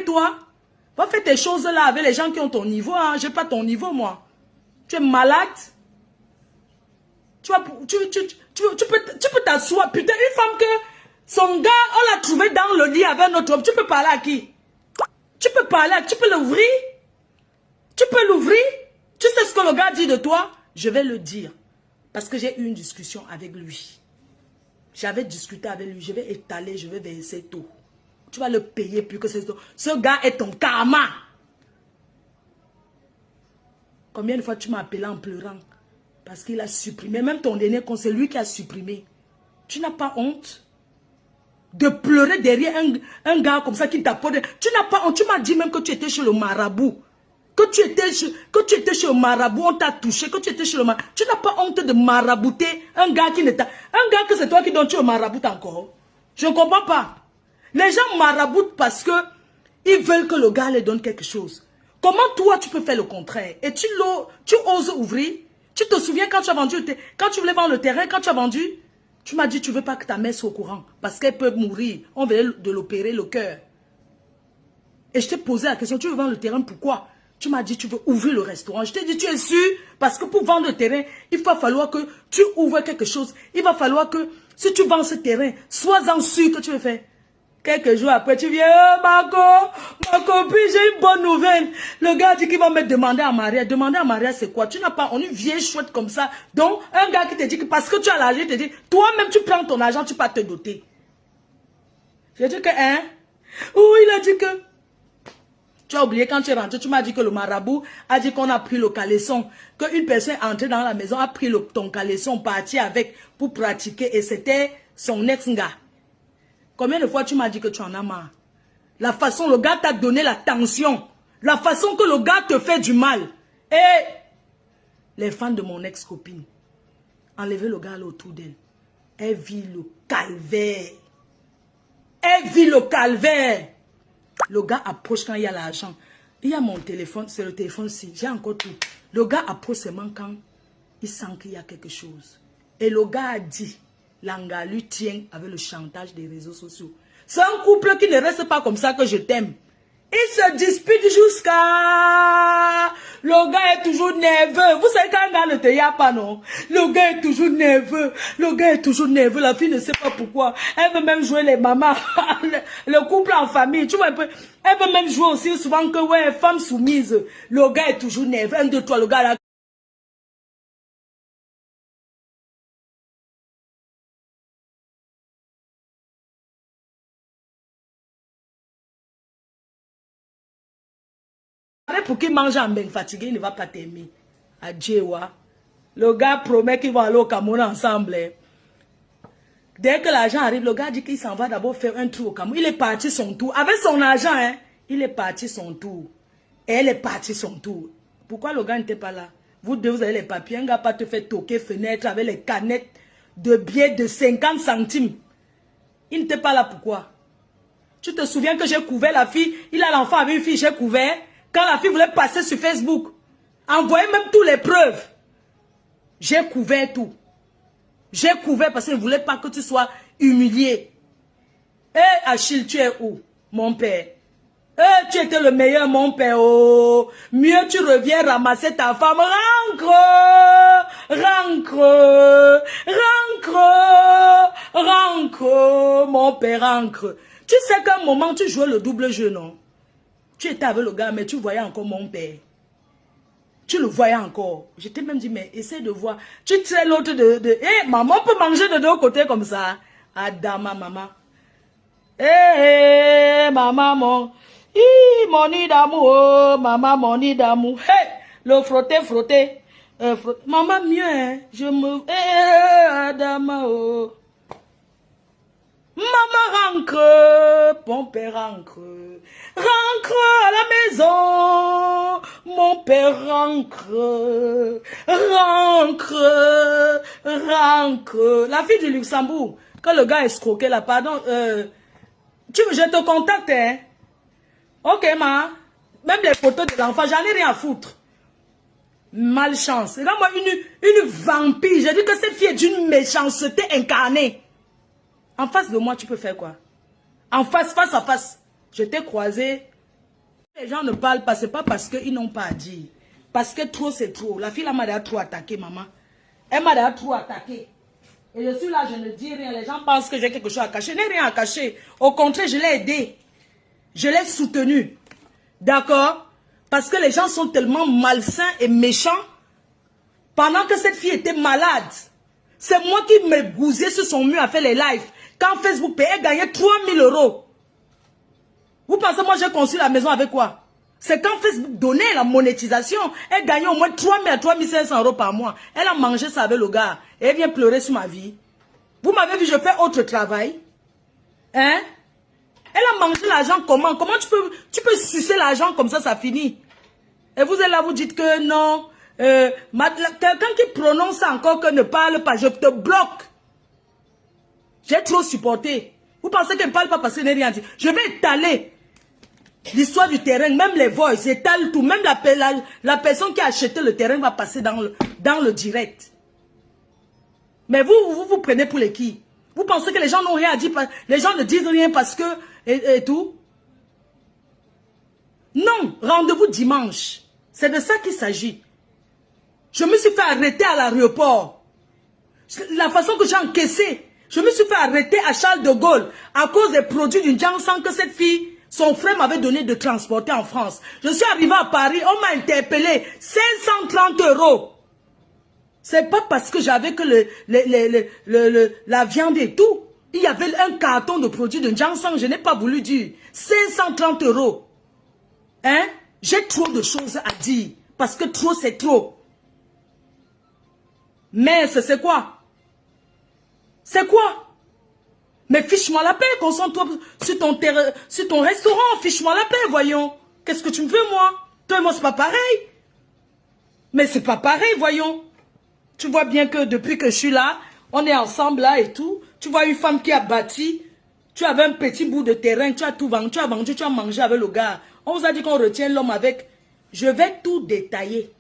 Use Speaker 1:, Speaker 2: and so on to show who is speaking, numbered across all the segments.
Speaker 1: toi. Va faire tes choses là avec les gens qui ont ton niveau. Hein. Je n'ai pas ton niveau, moi. Tu es malade. Tu peux t'asseoir. Putain, une femme que son gars, on l'a trouvé dans le lit avec notre homme. Tu peux parler à qui? Tu peux parler à qui? Tu peux l'ouvrir? Tu peux l'ouvrir? Tu sais ce que le gars dit de toi? Je vais le dire. Parce que j'ai eu une discussion avec lui. J'avais discuté avec lui. Je vais étaler, je vais verser tout. Tu vas le payer plus que c'est tout. Ce gars est ton karma. Combien de fois tu m'as appelé en pleurant? Parce qu'il a supprimé. Même ton dernier conseil, c'est lui qui a supprimé. Tu n'as pas honte de pleurer derrière un gars comme ça qui t'apporte. Tu n'as pas honte. Tu m'as dit même que tu étais chez le marabout. Que tu étais chez le marabout, on t'a touché. Que tu étais chez le marabout. Tu n'as pas honte de marabouter un gars qui ne t'a... Un gars que c'est toi qui donnes, tu es au marabout encore. Je ne comprends pas. Les gens maraboutent parce que ils veulent que le gars leur donne quelque chose. Comment toi tu peux faire le contraire? Et tu oses ouvrir? Tu te souviens quand tu as vendu, quand tu voulais vendre le terrain, quand tu as vendu, tu m'as dit tu ne veux pas que ta mère soit au courant parce qu'elle peut mourir. On venait de l'opérer le cœur. Et je t'ai posé la question, tu veux vendre le terrain, pourquoi? Tu m'as dit tu veux ouvrir le restaurant. Je t'ai dit tu es sûr? Parce que pour vendre le terrain, il va falloir que tu ouvres quelque chose. Il va falloir que si tu vends ce terrain, sois-en sûr que tu veux faire. Quelques jours après, tu viens, oh, ma copine, j'ai une bonne nouvelle. Le gars dit qu'il va me demander en mariage. Demander en mariage, c'est quoi? Tu n'as pas, on est vieille chouette comme ça. Donc, un gars qui te dit que parce que tu as l'argent, il te dit, toi-même, tu prends ton argent, tu peux te doter. J'ai dit que, hein? Ou il a dit que, tu as oublié quand tu es rentré, tu m'as dit que le marabout a dit qu'on a pris le caleçon. Qu'une personne est entrée dans la maison, a pris ton caleçon, parti avec pour pratiquer. Et c'était son ex-gars. Combien de fois tu m'as dit que tu en as marre? La façon le gars t'a donné la tension. La façon que le gars te fait du mal. Et les fans de mon ex-copine, enlevez le gars là autour d'elle. Elle vit le calvaire. Elle vit le calvaire. Le gars approche quand il y a l'argent. Il y a mon téléphone, c'est le téléphone-ci. J'ai encore tout. Le gars approche seulement quand il sent qu'il y a quelque chose. Et le gars a dit... Langa lui tient avec le chantage des réseaux sociaux. C'est un couple qui ne reste pas comme ça que je t'aime. Il se dispute jusqu'à... Le gars est toujours nerveux. Vous savez quand un gars ne te y a pas, non? Le gars est toujours nerveux. Le gars est toujours nerveux. La fille ne sait pas pourquoi. Elle veut même jouer les mamans. Le couple en famille. Tu vois un peu. Elle veut même jouer aussi souvent que, ouais, femme soumise. Le gars est toujours nerveux. 1, 2, 3, le gars là. Pour qu'il mange en bain fatigué, il ne va pas t'aimer. Adjewa. Le gars promet qu'ils vont aller au Cameroun ensemble. Dès que l'argent arrive, le gars dit qu'il s'en va d'abord faire un tour au Cameroun. Il est parti son tour. Avec son argent, hein, il est parti son tour. Et elle est partie son tour. Pourquoi le gars n'était pas là? Vous deux, vous avez les papiers. Un gars pas te fait toquer fenêtre avec les canettes de billets de 50 centimes. Il n'était pas là, pourquoi? Tu te souviens que j'ai couvert la fille? Il a l'enfant avec une fille, j'ai couvert. Quand la fille voulait passer sur Facebook, envoyer même toutes les preuves. J'ai couvert tout. J'ai couvert parce qu'il ne voulait pas que tu sois humilié. Eh, Achille, tu es où, mon père? Eh, tu étais le meilleur, mon père. Oh, mieux tu reviens ramasser ta femme. Rancre, rancre, rancre, rancre, mon père, rancre. Tu sais qu'à un moment, tu jouais le double jeu, non? Tu étais avec le gars, mais tu voyais encore mon père. Tu le voyais encore. Je t'ai même dit, mais essaie de voir. Tu sais l'autre Eh, maman peut manger de deux côtés comme ça. Adama, maman. Eh, maman, mon nid d'amour. Oh, maman, mon nid d'amour. Hey, le frotter, frotter. Maman, mieux, hein. Je me... Eh, Adama, oh. Maman rancre, mon père rancre, rancre à la maison, mon père rancre, rancre, rancre. La fille du Luxembourg, quand le gars escroqué là, pardon, je te contacte, hein. Ok, ma, même les photos de l'enfant, j'en ai rien à foutre. Malchance. Regarde-moi une vampire, j'ai dit que cette fille est d'une méchanceté incarnée. En face de moi, tu peux faire quoi? En face, face à face. Je t'ai croisé Les gens ne parlent pas, c'est pas parce qu'ils n'ont pas à dire. Parce que trop, c'est trop. La fille là m'a déjà trop attaqué, maman. Elle m'a déjà trop attaqué. Et je suis là, je ne dis rien. Les gens pensent que j'ai quelque chose à cacher. Je n'ai rien à cacher. Au contraire, je l'ai aidé. Je l'ai soutenu. D'accord? Parce que les gens sont tellement malsains et méchants. Pendant que cette fille était malade, c'est moi qui me bousais sur son mur à faire les lives. Quand Facebook payait, elle gagnait 3000 €. Vous pensez, moi j'ai construit la maison avec quoi? C'est quand Facebook donnait la monétisation, elle gagnait au moins 3000 à 3500 € par mois. Elle a mangé ça avec le gars. Et elle vient pleurer sur ma vie. Vous m'avez vu, je fais autre travail. Hein? Elle a mangé l'argent comment? Comment tu peux sucer l'argent comme ça finit? Et vous êtes là, vous dites que non. Quelqu'un qui prononce ça encore que ne parle pas, je te bloque. J'ai trop supporté. Vous pensez qu'elle ne parle pas parce qu'elle n'a rien dit? Je vais étaler l'histoire du terrain, même les voix, j'étale tout. Même la personne qui a acheté le terrain va passer dans le direct. Mais vous prenez pour les qui? Vous pensez que les gens n'ont rien à dire? Les gens ne disent rien parce que... Et tout? Non, rendez-vous dimanche. C'est de ça qu'il s'agit. Je me suis fait arrêter à l'aéroport. La façon que j'ai encaissé, je me suis fait arrêter à Charles de Gaulle à cause des produits d'une Janssen que cette fille, son frère m'avait donné de transporter en France. Je suis arrivé à Paris, on m'a interpellé, 530 €. C'est pas parce que j'avais que la viande et tout. Il y avait un carton de produits de Janssen, je n'ai pas voulu dire. 530 €. Hein? J'ai trop de choses à dire. Parce que trop, c'est trop. Mais c'est quoi? C'est quoi? Mais fiche-moi la paix, concentre-toi sur ton restaurant, fiche-moi la paix, voyons. Qu'est-ce que tu me veux, moi? Toi et moi, c'est pas pareil. Mais c'est pas pareil, voyons. Tu vois bien que depuis que je suis là, on est ensemble là et tout. Tu vois une femme qui a bâti, tu avais un petit bout de terrain, tu as tout vendu, tu as mangé avec le gars. On vous a dit qu'on retient l'homme avec... Je vais tout détailler.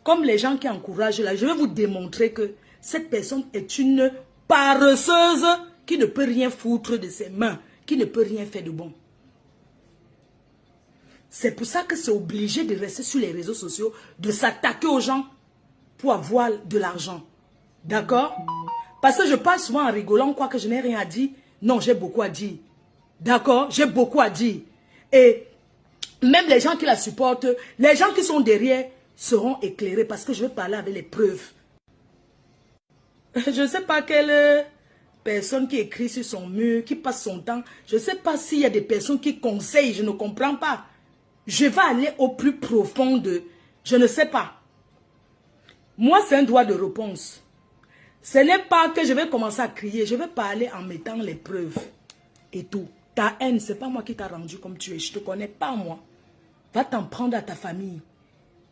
Speaker 1: Comme les gens qui encouragent là, je vais vous démontrer que cette personne est une paresseuse qui ne peut rien foutre de ses mains, qui ne peut rien faire de bon. C'est pour ça que c'est obligé de rester sur les réseaux sociaux, de s'attaquer aux gens pour avoir de l'argent. D'accord? Parce que je parle souvent en rigolant, quoi que je n'ai rien à dire. Non, j'ai beaucoup à dire. D'accord? J'ai beaucoup à dire. Et même les gens qui la supportent, les gens qui sont derrière seront éclairés parce que je vais parler avec les preuves. Je ne sais pas quelle personne qui écrit sur son mur, qui passe son temps. Je ne sais pas s'il y a des personnes qui conseillent, je ne comprends pas. Je vais aller au plus profond de... Je ne sais pas. Moi, c'est un droit de réponse. Ce n'est pas que je vais commencer à crier. Je vais parler en mettant les preuves et tout. Ta haine, ce n'est pas moi qui t'a rendu comme tu es. Je ne te connais pas, moi. Va t'en prendre à ta famille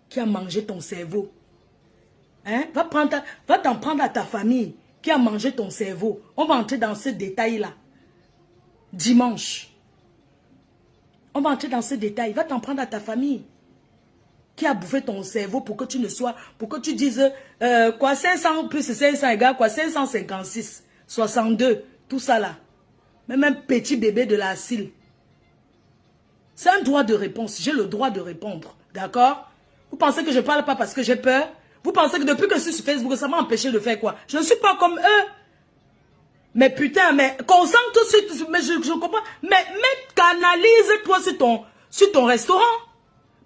Speaker 1: qui a mangé ton cerveau. Hein? Va t'en prendre à ta famille qui a mangé ton cerveau. On va entrer dans ce détail-là. Dimanche. On va entrer dans ce détail. Va t'en prendre à ta famille qui a bouffé ton cerveau pour que tu ne sois... Pour que tu dises... quoi, 500 plus 500 égale quoi? 556, 62, tout ça là. Même un petit bébé de la cile. C'est un droit de réponse. J'ai le droit de répondre. D'accord? Vous pensez que je ne parle pas parce que j'ai peur? Vous pensez que depuis que je suis sur Facebook, ça m'a empêché de faire quoi? Je ne suis pas comme eux. Mais putain, mais concentre-toi sur... Mais je comprends. Mais canalise-toi sur ton restaurant.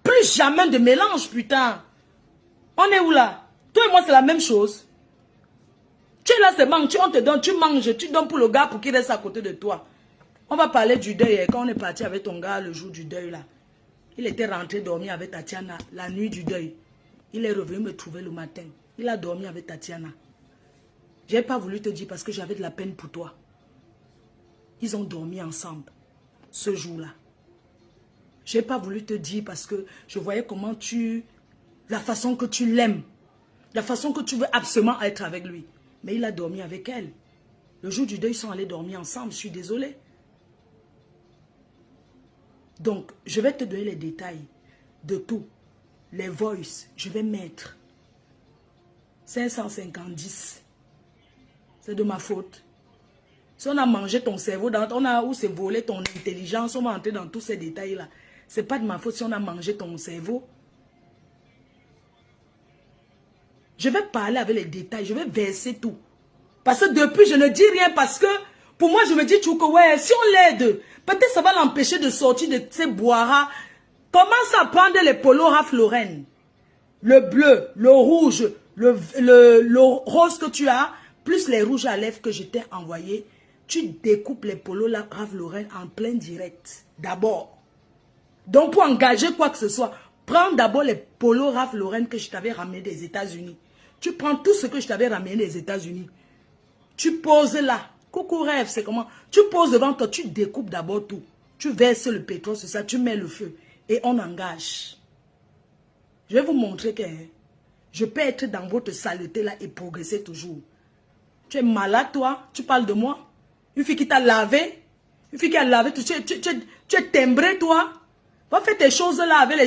Speaker 1: Plus jamais de mélange, putain. On est où là? Toi et moi, c'est la même chose. Tu es là, c'est manque. On te donne, tu manges, tu donnes pour le gars pour qu'il reste à côté de toi. On va parler du deuil. Quand on est parti avec ton gars le jour du deuil là. Il était rentré dormir avec Tatiana la nuit du deuil. Il est revenu me trouver le matin. Il a dormi avec Tatiana. Je n'ai pas voulu te dire parce que j'avais de la peine pour toi. Ils ont dormi ensemble ce jour-là. Je n'ai pas voulu te dire parce que je voyais comment la façon que tu l'aimes. La façon que tu veux absolument être avec lui. Mais il a dormi avec elle. Le jour du deuil, ils sont allés dormir ensemble. Je suis désolée. Donc, je vais te donner les détails de tout. Les voices, je vais mettre 550. C'est de ma faute. Si on a mangé ton cerveau, on a où c'est volé ton intelligence, on va entrer dans tous ces détails-là. C'est pas de ma faute si on a mangé ton cerveau. Je vais parler avec les détails, je vais verser tout. Parce que depuis, je ne dis rien parce que, pour moi, je me dis, Tchouko, ouais, si on l'aide, peut-être ça va l'empêcher de sortir de ces boiras. Commence à prendre les polos Ralph Lauren. Le bleu, le rouge, le rose que tu as, plus les rouges à lèvres que je t'ai envoyés. Tu découpes les polos Ralph Lauren en plein direct. D'abord. Donc, pour engager quoi que ce soit, prends d'abord les polos Ralph Lauren que je t'avais ramené des États-Unis. Tu prends tout ce que je t'avais ramené des États-Unis. Tu poses là. Coucou rêve, c'est comment? Tu poses devant toi, tu découpes d'abord tout. Tu verses le pétrole sur ça, tu mets le feu. Et on engage. Je vais vous montrer que je peux être dans votre saleté là et progresser toujours. Tu es malade toi? Tu parles de moi? Une fille qui t'a lavé? Une fille qui a lavé? Tu es timbré toi? Va faire tes choses là avec les